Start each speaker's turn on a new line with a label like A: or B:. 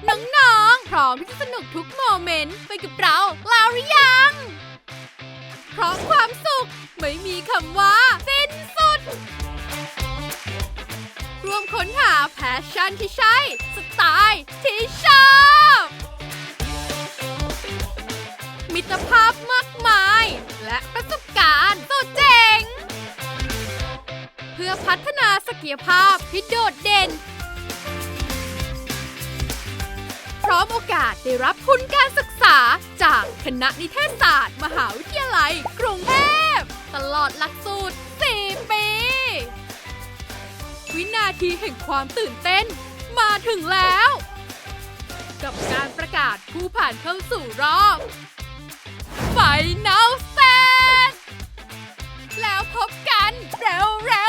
A: น้องๆพร้อมที่จะสนุกทุกโมเมนต์ไปกับเราแล้วหรือยัง เพราะความสุขไม่มีคำว่าสิ้นสุดร่วมค้นหาแพชชั่นที่ใช่สไตล์ที่ชอบมิตรภาพมากมายและประสบการณ์สุดเจ๋งเพื่อพัฒนาศักยภาพที่โดดเด่นพร้อมโอกาสได้รับทุนการศึกษาจากคณะนิเทศศาสตร์มหาวิทยาลัยกรุงเทพตลอดหลักสูตร 4 ปี วินาทีแห่งความตื่นเต้นมาถึงแล้ว กับการประกาศผู้ผ่านเข้าสู่รอบFinal Stage แล้วพบกันเร็ว